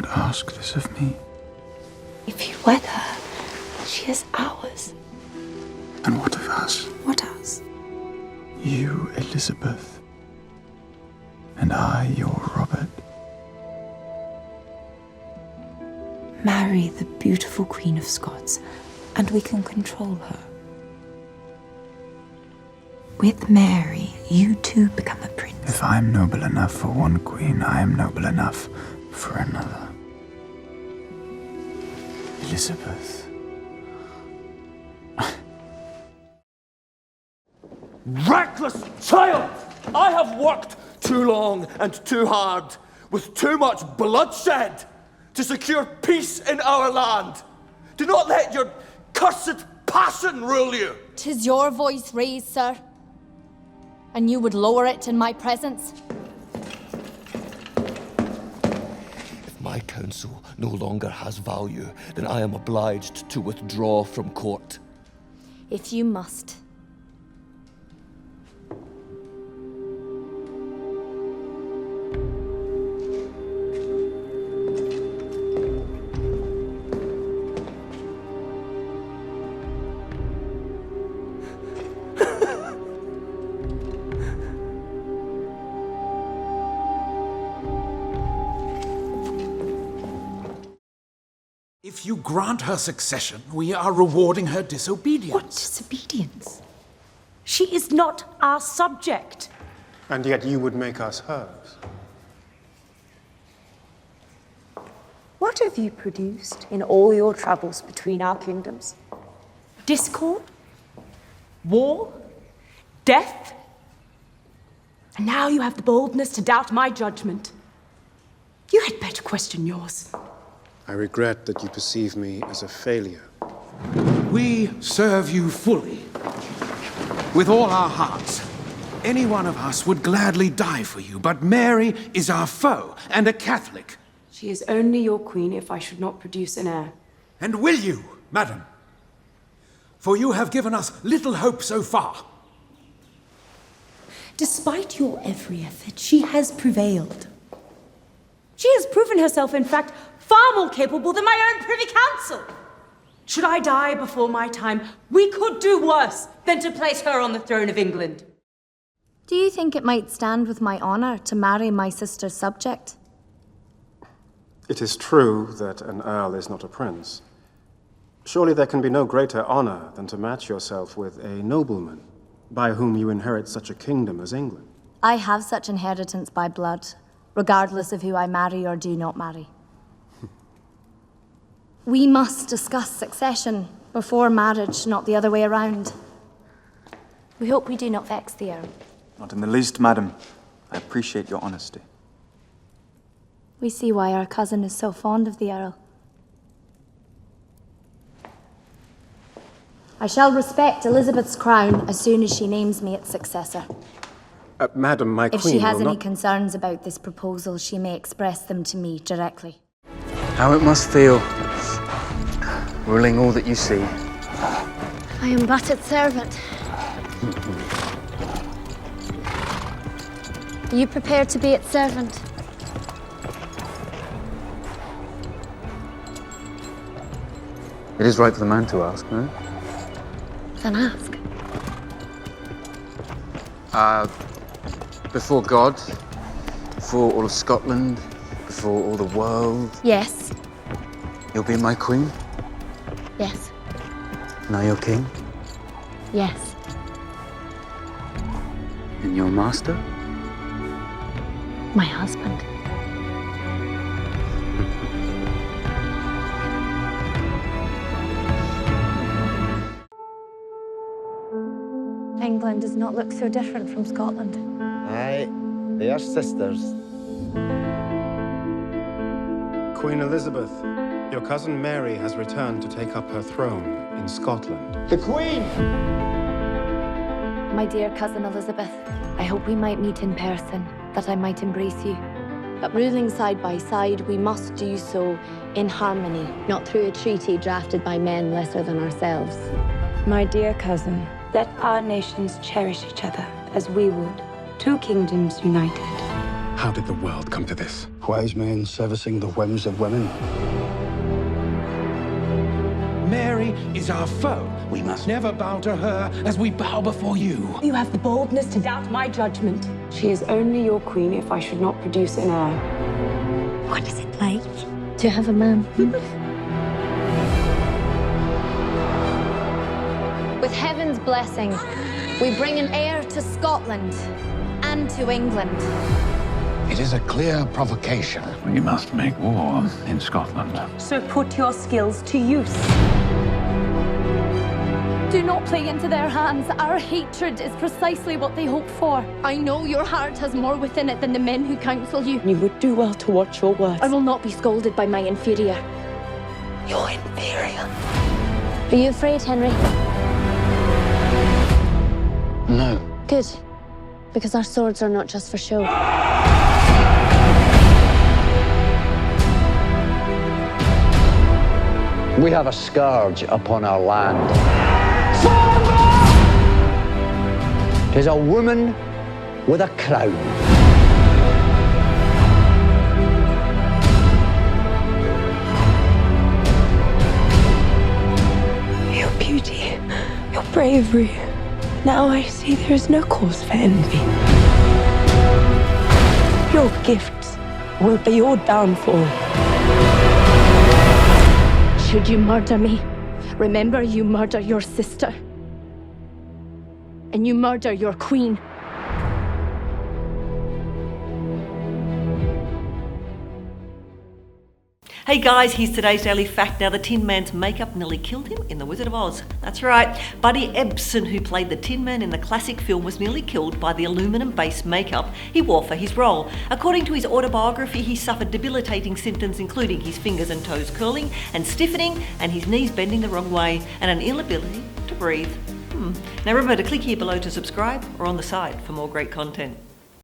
not ask this of me. If you wed her, she is ours. And what of us? What us? You, Elizabeth, and I, your Robert. Marry the beautiful Queen of Scots, and we can control her. With Mary, you too become a prince. If I'm noble enough for one queen, I am noble enough for another. Elizabeth. Reckless child! I have worked too long and too hard, with too much bloodshed, to secure peace in our land. Do not let your cursed passion rule you. 'Tis your voice raised, sir. And you would lower it in my presence? If my counsel no longer has value, then I am obliged to withdraw from court. If you must. If you grant her succession, we are rewarding her disobedience. What disobedience? She is not our subject. And yet you would make us hers. What have you produced in all your travels between our kingdoms? Discord? War? Death? And now you have the boldness to doubt my judgment. You had better question yours. I regret that you perceive me as a failure. We serve you fully, with all our hearts. Any one of us would gladly die for you, but Mary is our foe and a Catholic. She is only your queen if I should not produce an heir. And will you, madam? For you have given us little hope so far. Despite your every effort, she has prevailed. She has proven herself, in fact, far more capable than my own Privy Council. Should I die before my time, we could do worse than to place her on the throne of England. Do you think it might stand with my honour to marry my sister's subject? It is true that an earl is not a prince. Surely there can be no greater honor than to match yourself with a nobleman, by whom you inherit such a kingdom as England. I have such inheritance by blood, regardless of who I marry or do not marry. We must discuss succession before marriage, not the other way around. We hope we do not vex the Earl. Not in the least, madam. I appreciate your honesty. We see why our cousin is so fond of the Earl. I shall respect Elizabeth's crown as soon as she names me its successor. Madam, my If queen she has will any not... concerns about this proposal, she may express them to me directly. How it must feel, ruling all that you see. I am but its servant. Are you prepared to be its servant? It is right for the man to ask, no? Then ask. Before God, before all of Scotland, before all the world, Yes. you'll be my queen, Yes. and I your king, Yes. and your master. My husband. England does not look so different from Scotland. Aye, they are sisters. Queen Elizabeth, your cousin Mary has returned to take up her throne in Scotland. The Queen! My dear cousin Elizabeth, I hope we might meet in person, that I might embrace you. But ruling side by side, we must do so in harmony, not through a treaty drafted by men lesser than ourselves. My dear cousin, let our nations cherish each other as we would, two kingdoms united. How did the world come to this? Wise men servicing the whims of women. Mary is our foe. We must never bow to her as we bow before you. You have the boldness to doubt my judgment. She is only your queen if I should not produce an heir. What is it like to have a man? With heaven's blessing, we bring an heir to Scotland and to England. It is a clear provocation. We must make war in Scotland. So put your skills to use. Do not play into their hands. Our hatred is precisely what they hope for. I know your heart has more within it than the men who counsel you. You would do well to watch your words. I will not be scolded by my inferior. Your inferior. Are you afraid, Henry? No. Good. Because our swords are not just for show. We have a scourge upon our land. 'Tis a woman with a crown. Your beauty, your bravery. Now I see there is no cause for envy. Your gifts will be your downfall. Should you murder me, remember you murder your sister. And you murder your queen. Hey guys, here's today's Daily Fact. Now, the Tin Man's makeup nearly killed him in The Wizard of Oz. That's right, Buddy Ebsen, who played the Tin Man in the classic film, was nearly killed by the aluminum-based makeup he wore for his role. According to his autobiography, he suffered debilitating symptoms including his fingers and toes curling and stiffening and his knees bending the wrong way and an inability to breathe. Now remember to click here below to subscribe or on the side for more great content.